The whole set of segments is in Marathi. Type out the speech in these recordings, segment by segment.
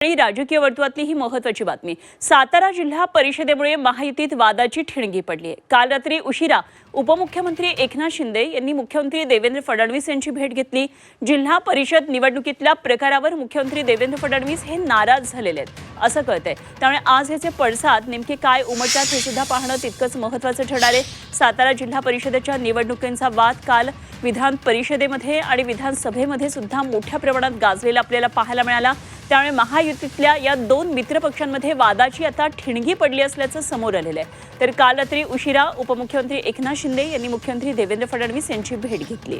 आणि राजकीय वर्तुळातली ही महत्त्वाची बातमी। सातारा जिल्हा परिषदेमुळे महायुतीत वादाची ठिणगी पडली आहे। काल रात्री उशिरा उपमुख्यमंत्री एकनाथ शिंदे यांनी मुख्यमंत्री देवेंद्र फडणवीस यांची भेट घेतली। जिल्हा परिषद निवडणुकीतल्या प्रकारावर मुख्यमंत्री देवेंद्र फडणवीस हे नाराज झालेले आहेत असं कळतंय। त्यामुळे आज याचे पडसाद नेमके काय उमटतात हे सुद्धा पाहणं तितकंच महत्त्वाचं ठरणार आहे। सातारा जिल्हा परिषदेच्या निवडणुकींचा वाद काल विधान परिषदेमध्ये आणि विधानसभेमध्ये सुद्धा मोठ्या प्रमाणात गाजलेला आपल्याला पाहायला मिळाला। त्यामुळे महायुतीतल्या या दोन मित्रपक्षांमध्ये वादाची आता ठिणगी पडली असल्याचं समोर आलेलं आहे। तर काल रात्री उशिरा उपमुख्यमंत्री एकनाथ शिंदे यांनी मुख्यमंत्री देवेंद्र फडणवीस यांची भेट घेतली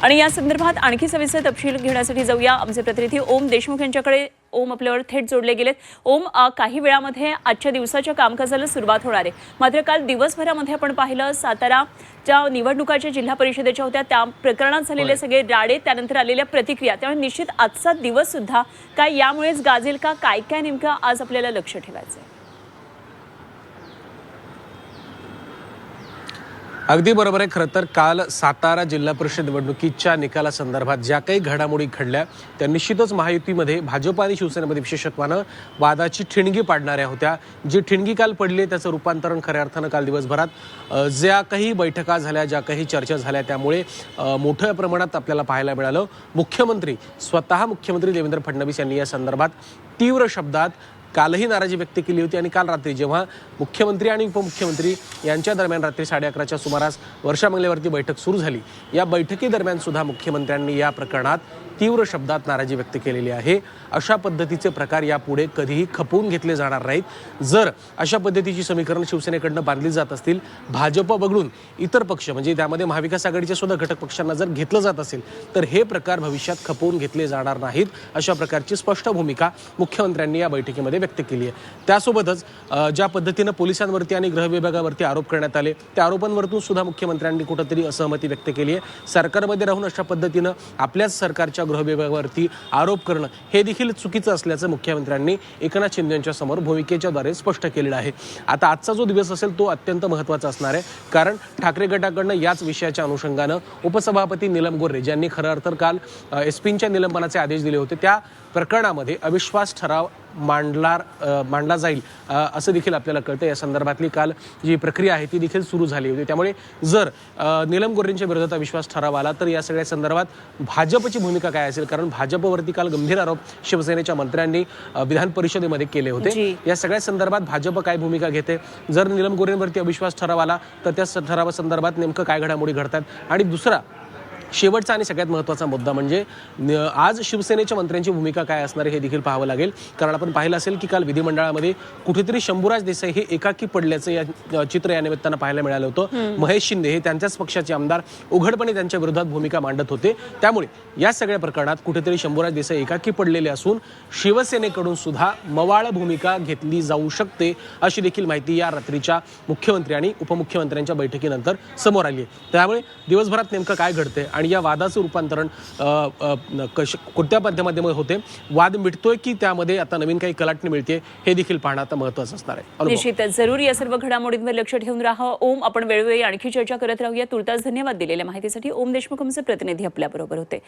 आणि या संदर्भात आणखी सविस्तर तपशील घेण्यासाठी जाऊया आमचे प्रतिनिधी ओम देशमुख यांच्याकडे। ओम आपल्यावर थेट जोडले गेलेत। ओम, काही वेळामध्ये आजच्या दिवसाच्या कामकाजाला सुरुवात होणार आहे, मात्र काल दिवसभरामध्ये आपण पाहिलं साताराच्या निवडणुकाच्या जिल्हा परिषदेच्या होत्या त्या प्रकरणात झालेले सगळे राडे, त्यानंतर आलेल्या प्रतिक्रिया, त्यामुळे निश्चित आजचा दिवस सुद्धा काय यामुळेच गाजेल का, काय काय नेमकं आज आपल्याला लक्ष ठेवायचं आहे? अगदी बरोबर आहे। खरं तर काल सातारा जिल्हा परिषद निवडणुकीच्या निकालासंदर्भात ज्या काही घडामोडी घडल्या त्या निश्चितच महायुतीमध्ये भाजप आणि शिवसेनेमध्ये विशेषत्वानं वादाची ठिणगी पाडणाऱ्या होत्या। जी ठिणगी काल पडली त्याचं रूपांतरण खऱ्या अर्थानं काल दिवसभरात ज्या काही बैठका झाल्या, ज्या काही चर्चा झाल्या, त्यामुळे मोठ्या प्रमाणात आपल्याला पाहायला मिळालं। स्वतः मुख्यमंत्री देवेंद्र फडणवीस यांनी या संदर्भात तीव्र शब्दात कालही नाराजी व्यक्त केली होती आणि काल रात्री जेव्हा मुख्यमंत्री आणि उपमुख्यमंत्री यांच्या दरम्यान रात्री 11:30च्या सुमारास वर्षा बंगल्यावरती बैठक सुरू झाली, या बैठकीदरम्यान सुद्धा मुख्यमंत्र्यांनी या प्रकरणात तीव्र शब्दात नाराजी व्यक्त केलेली आहे। अशा पद्धतीचे प्रकार यापुढे कधीही खपवून घेतले जाणार नाहीत। जर अशा पद्धतीची समीकरण शिवसेनेकडनं बांधली जात असतील, भाजप वगळून इतर पक्ष म्हणजे त्यामध्ये महाविकास आघाडीचे सुद्धा घटक पक्षांना जर घेतलं जात असेल तर हे प्रकार भविष्यात खपवून घेतले जाणार नाहीत, अशा प्रकारची स्पष्ट भूमिका मुख्यमंत्र्यांनी या बैठकीमध्ये व्यक्त केली आहे। त्यासोबतच ज्या पद्धतीनं पोलिसांवरती आणि गृह विभागावरती आरोप करण्यात आले त्या आरोपांवरतून सुद्धा मुख्यमंत्र्यांनी कुठेतरी असहमती व्यक्त केली आहे। सरकारमध्ये राहून अशा पद्धतीनं आपल्याच सरकारच्या गृह विभागावरती आरोप करणं हे देखील चुकीचं असल्याचं मुख्यमंत्र्यांनी एकनाथ शिंदे यांच्या समोर भूमिकेच्या द्वारे स्पष्ट केलेलं आहे। आता आजचा जो दिवस असेल तो अत्यंत महत्त्वाचा असणार आहे, कारण ठाकरे गटाकडनं याच विषयाच्या अनुषंगानं उपसभापती नीलम गोर्हे ज्यांनी खरं अर्थ काल एसपींच्या निलंबनाचे आदेश दिले होते, त्या प्रकरणामध्ये अविश्वास ठराव मांडला जाईल असं देखील आपल्याला कळतं। या संदर्भातली काल जी प्रक्रिया आहे ती देखील सुरू झाली होती। त्यामुळे जर नीलम गोर्हेंच्या विरोधात अविश्वास ठराव आला तर या सगळ्या संदर्भात भाजपची भूमिका काय असेल, कारण भाजपवरती काल गंभीर आरोप शिवसेनेच्या मंत्र्यांनी विधान परिषदेमध्ये केले होते। या सगळ्या संदर्भात भाजप काय भूमिका घेते, जर नीलम गोर्हेंवरती अविश्वास ठराव आला तर त्या ठरावासंदर्भात नेमकं काय घडामोडी घडतात। आणि दुसरा शेवटचा आणि सगळ्यात महत्त्वाचा मुद्दा म्हणजे आज शिवसेनेच्या मंत्र्यांची भूमिका काय असणार हे देखील पाहावं लागेल, कारण आपण पाहिलं असेल की काल विधिमंडळामध्ये कुठेतरी शंभूराज देसाई हे एकाकी पडल्याचं या चित्र या निमित्तानं पाहायला मिळालं होतं। महेश शिंदे हे त्यांच्याच पक्षाचे आमदार उघडपणे त्यांच्या विरोधात भूमिका मांडत होते। त्यामुळे या सगळ्या प्रकरणात कुठेतरी शंभूराज देसाई एकाकी पडलेले असून शिवसेनेकडून सुद्धा मवाळ भूमिका घेतली जाऊ शकते, अशी देखील माहिती या रात्रीच्या मुख्यमंत्री आणि उपमुख्यमंत्र्यांच्या बैठकीनंतर समोर आली आहे। त्यामुळे दिवसभरात नेमकं काय घडते आणि या वादाचं रूपांतरण कोणत्या माध्यमामध्ये होते, वाद मिटतोय की त्यामध्ये आता नवीन काही कलाटणी मिळते, हे देखील पाहणं आता महत्त्वाचं असणार आहे। निश्चितच जरूर या सर्व घडामोडींवर लक्ष ठेवून राहा ओम। आपण वेळोवेळी आणखी चर्चा करत राहूया। तुर्तास धन्यवाद दिलेल्या माहितीसाठी। ओम देशमुख आमचे प्रतिनिधी आपल्याबरोबर होते।